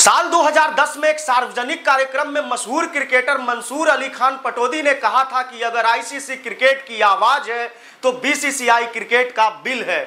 साल 2010 में एक सार्वजनिक कार्यक्रम में मशहूर क्रिकेटर मंसूर अली खान पटौदी ने कहा था कि अगर आईसीसी क्रिकेट की आवाज है तो बीसीसीआई क्रिकेट का बिल है।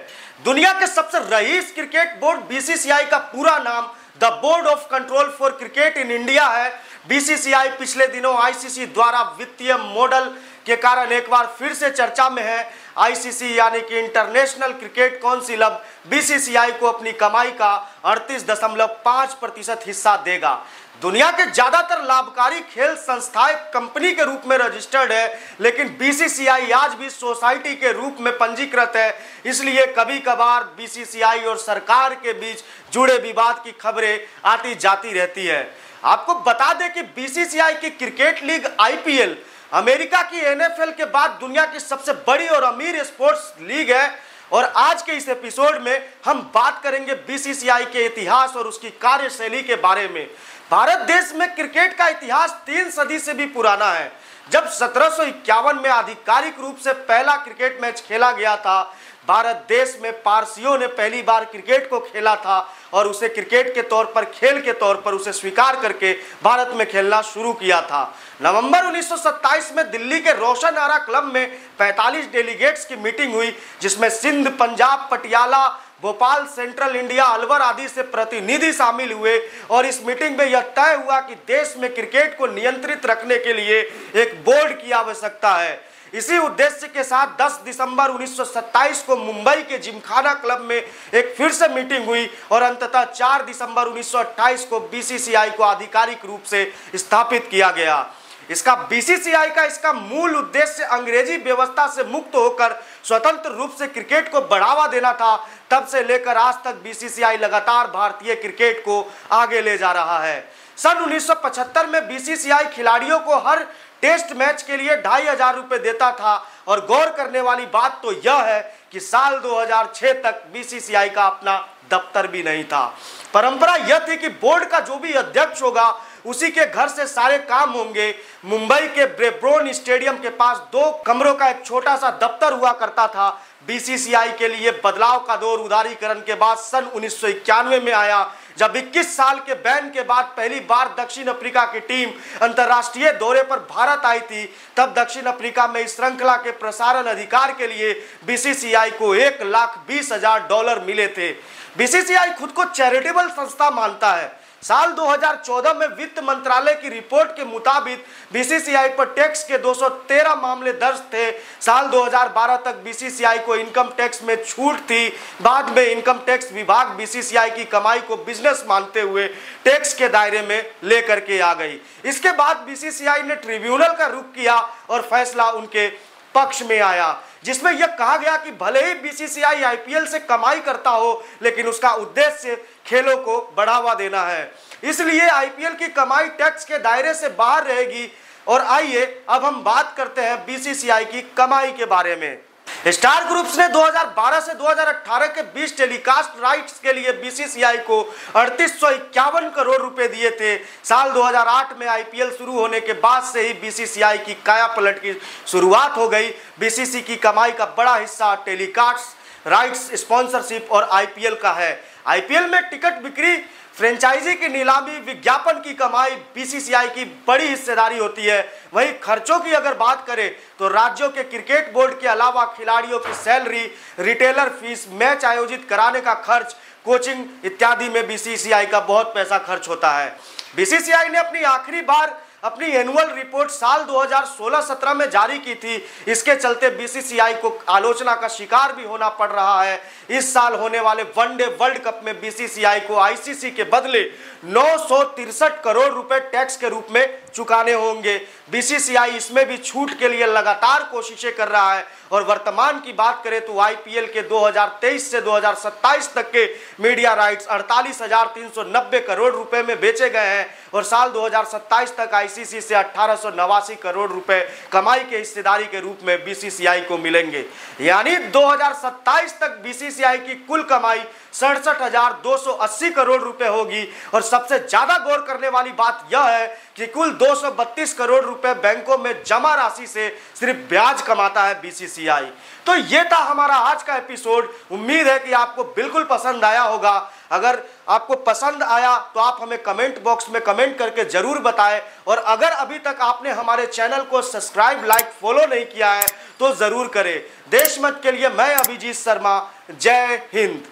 दुनिया के सबसे रईस क्रिकेट बोर्ड बीसीसीआई का पूरा नाम the board of control for cricket in India है। बीसीसीआई पिछले दिनों आईसीसी द्वारा वित्तीय मॉडल के कारण एक बार फिर से चर्चा में है। आईसीसी यानी कि इंटरनेशनल क्रिकेट काउंसिल अब बीसीसीआई को अपनी कमाई का 38.5% हिस्सा देगा। दुनिया के ज्यादातर लाभकारी खेल संस्थाएं कंपनी के रूप में रजिस्टर्ड है, लेकिन बीसीसीआई आज भी सोसाइटी के रूप में पंजीकृत है। इसलिए कभी कभार बीसीसीआई और सरकार के बीच जुड़े विवाद की खबरें आती जाती रहती है। आपको बता दें कि बीसीसीआई की क्रिकेट लीग आईपीएल अमेरिका की एनएफएल के बाद दुनिया की सबसे बड़ी और अमीर स्पोर्ट्स लीग है। और आज के इस एपिसोड में हम बात करेंगे बीसीसीआई के इतिहास और उसकी कार्यशैली के बारे में। भारत देश में क्रिकेट का इतिहास 3 सदी से भी पुराना है। जब 1751 में आधिकारिक रूप से पहला क्रिकेट मैच खेला गया था, भारत देश में पारसियों ने पहली बार क्रिकेट को खेला था और उसे क्रिकेट के तौर पर, खेल के तौर पर उसे स्वीकार करके भारत में खेलना शुरू किया था। नवंबर 1927 में दिल्ली के रोशन आरा क्लब में 45 डेलीगेट्स की मीटिंग हुई, जिसमें सिंध, पंजाब, पटियाला, भोपाल, सेंट्रल इंडिया, अलवर आदि से प्रतिनिधि शामिल हुए। और इस मीटिंग में यह तय हुआ कि देश में क्रिकेट को नियंत्रित रखने के लिए एक बोर्ड की आवश्यकता है। इसी उद्देश्य के साथ 10 दिसंबर 1927 को मुंबई के जिमखाना क्लब में एक फिर से मीटिंग हुई और अंततः 4 दिसंबर 1928 को बीसीसीआई को आधिकारिक रूप से स्थापित किया गया। बीसीसीआई का इसका मूल उद्देश्य अंग्रेजी व्यवस्था से मुक्त होकर स्वतंत्र रूप से क्रिकेट को बढ़ावा देना था। तब से लेकर आज तक बीसीसीआई लगातार भारतीय क्रिकेट को आगे ले जा रहा है। सन 1975 में बीसीसीआई खिलाड़ियों को हर टेस्ट मैच के लिए 2500 रुपए देता था। और गौर करने वाली बात तो यह है कि साल 2006 तक बीसीसीआई का अपना दफ्तर भी नहीं था। परंपरा यह थी कि बोर्ड का जो भी अध्यक्ष होगा उसी के घर से सारे काम होंगे। मुंबई के ब्रेबॉर्न स्टेडियम के पास 2 कमरों का एक छोटा सा दफ्तर हुआ करता था। बीसीसीआई के लिए बदलाव का दौर उदारीकरण के बाद सन 1991 में आया, जब 21 साल के बैन के बाद पहली बार दक्षिण अफ्रीका की टीम अंतर्राष्ट्रीय दौरे पर भारत आई थी। तब दक्षिण अफ्रीका में इस श्रृंखला के प्रसारण अधिकार के लिए बीसीसीआई को $1,20,000 मिले थे। बीसीसीआई खुद को चैरिटेबल संस्था मानता है। साल 2014 में वित्त मंत्रालय की रिपोर्ट के मुताबिक बीसीसीआई पर टैक्स के 213 मामले दर्ज थे। साल 2012 तक बीसीसीआई को इनकम टैक्स में छूट थी। बाद में इनकम टैक्स विभाग बीसीसीआई की कमाई को बिजनेस मानते हुए टैक्स के दायरे में लेकर के आ गई। इसके बाद बीसीसीआई ने ट्रिब्यूनल का रुख किया और फैसला उनके पक्ष में आया, जिसमें यह कहा गया कि भले ही बीसीसीआई आईपीएल से कमाई करता हो, लेकिन उसका उद्देश्य खेलों को बढ़ावा देना है। इसलिए आईपीएल की कमाई टैक्स के दायरे से बाहर रहेगी। और आइए अब हम बात करते हैं बीसीसीआई की कमाई के बारे में। स्टार ग्रुप्स ने 2012 से 2018 के 20 टेलीकास्ट राइट्स के लिए बीसीसीआई को 3851 करोड़ रुपए दिए थे। साल 2008 में आईपीएल शुरू होने के बाद से ही बीसीसीआई की कायापलट की शुरुआत हो गई। बीसीसी की कमाई का बड़ा हिस्सा टेलीकास्ट राइट्स, स्पॉन्सरशिप और आईपीएल का है। आईपीएल में टिकट बिक्री, फ्रेंचाइजी की नीलामी, विज्ञापन की कमाई बीसीसीआई की बड़ी हिस्सेदारी होती है। वहीं खर्चों की अगर बात करें तो राज्यों के क्रिकेट बोर्ड के अलावा खिलाड़ियों की सैलरी, रिटेलर फीस, मैच आयोजित कराने का खर्च, कोचिंग इत्यादि में बीसीसीआई का बहुत पैसा खर्च होता है। बीसीसीआई ने अपनी आखिरी बार अपनी एनुअल रिपोर्ट साल 2016-17 में जारी की थी। इसके चलते बीसीसीआई को आलोचना का शिकार भी होना पड़ रहा है। इस साल होने वाले वनडे वर्ल्ड कप में बीसीसीआई को आईसीसी के बदले 963 करोड़ रुपए टैक्स के रूप में चुकाने होंगे। बीसीसीआई इसमें भी छूट के लिए लगातार कोशिशें कर रहा है। और वर्तमान की बात करें तो आईपीएल के 2023 से 2027 तक के मीडिया राइट्स 48,390 करोड़ रुपए में बेचे गए हैं। और साल 2027 तक आईसीसी से 1889 करोड़ रुपए कमाई के हिस्सेदारी के रूप में बीसीसीआई को मिलेंगे। यानी 2027 तक बीसीसीआई की कुल कमाई 67,280 करोड़ रुपए होगी। और सबसे ज्यादा गौर करने वाली बात यह है कि कुल 232 करोड़ रुपए बैंकों में जमा राशि से सिर्फ ब्याज कमाता है बीसीसीआई। तो ये था हमारा आज का एपिसोड। उम्मीद है कि आपको बिल्कुल पसंद आया होगा। अगर आपको पसंद आया तो आप हमें कमेंट बॉक्स में कमेंट करके जरूर बताएं, और अगर अभी तक आपने हमारे चैनल को सब्सक्राइब, लाइक, फॉलो नहीं किया है तो जरूर करें। देशमत के लिए मैं अभिजीत शर्मा, जय हिंद।